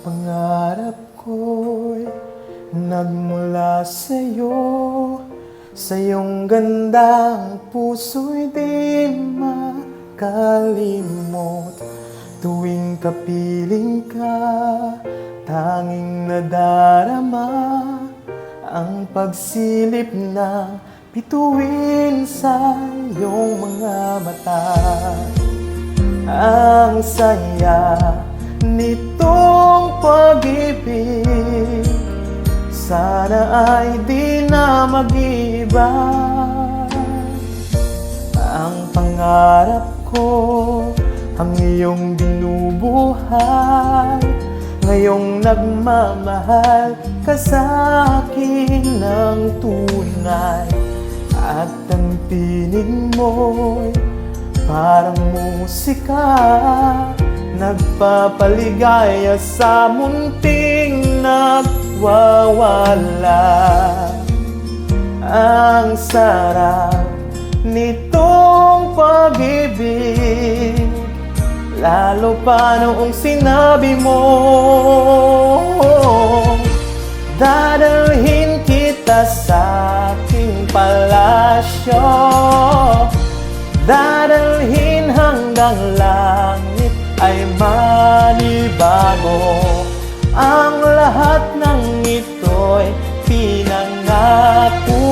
pangarap ko'y nagmula sa'yo. Sa iyong gandang puso'y di makalimot. Tuwing kapiling ka, tanging nadarama ang pagsilip ng bituin sa iyong mga mata. Ang saya nitong pag-ibig, sana ay di na mag-iba. Ang pangarap ko, ang iyong binubuhay, ngayong nagmamahal ka sa akin ng tunay. At ang tinig mo'y parang musika, nagpapaligaya sa munting nagwawala. Ang sarap nitong pag-ibig, lalo pa noong sinabi mo, dadalhin kita sa aking palasyo, dadalhin hanggang langit ay manibago. Ang lahat ng ito'y pinangako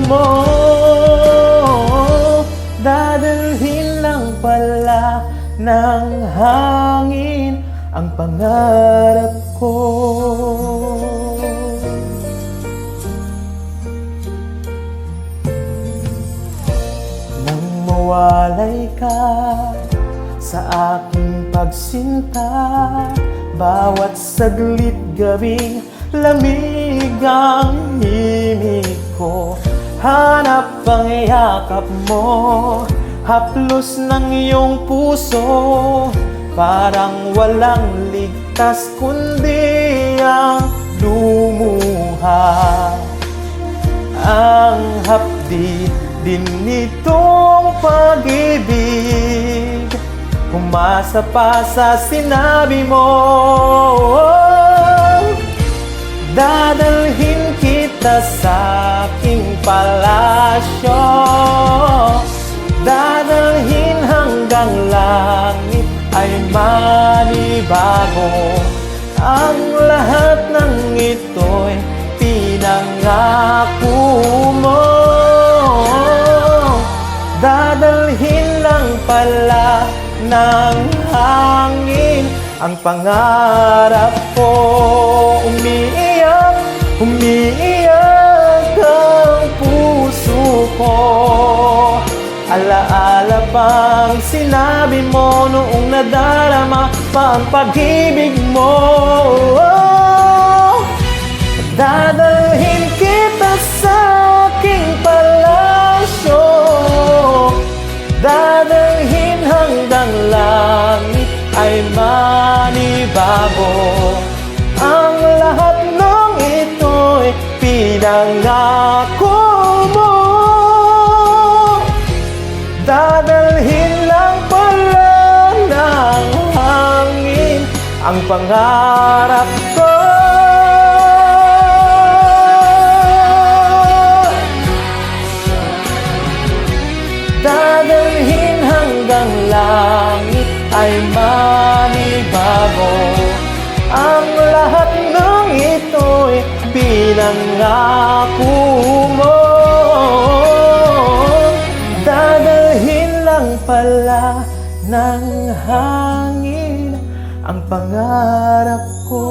mo. Dadalhin lang pala ng hangin ang pangarap ko. Nang mawalay ka sa aking pagsinta, bawat saglit gabing lamig ang himig ko. Hanap ang yakap mo, haplos ng iyong puso, parang walang ligtas kundi ang lumuha. Ang hapdi din nitong pag-ibig, umasa pa sa sinabi mo, dadalhin kita sa aking palasyo, dadalhin hanggang langit ay manibago. Ang lahat ng ito'y pinangako mo. Dadalhin lang pala ng hangin ang pangarap ko. Umiiyak, umiiyak ang puso ko. Alaala pang sinabi mo noong nadarama pa ang pag-ibig mo. Dadalhin kita sa aking palasyo, dadalhin hanggang langit ay manibago. Ang lahat ng ito'y pinangako mo. Dadalhin lang pala ng hangin ang pangarap ko. Dadalhin hanggang langit ay manibago. Ang lahat ng ito'y pinangako mo. Dadalhin lang pala ng hangin ang pangarap ko.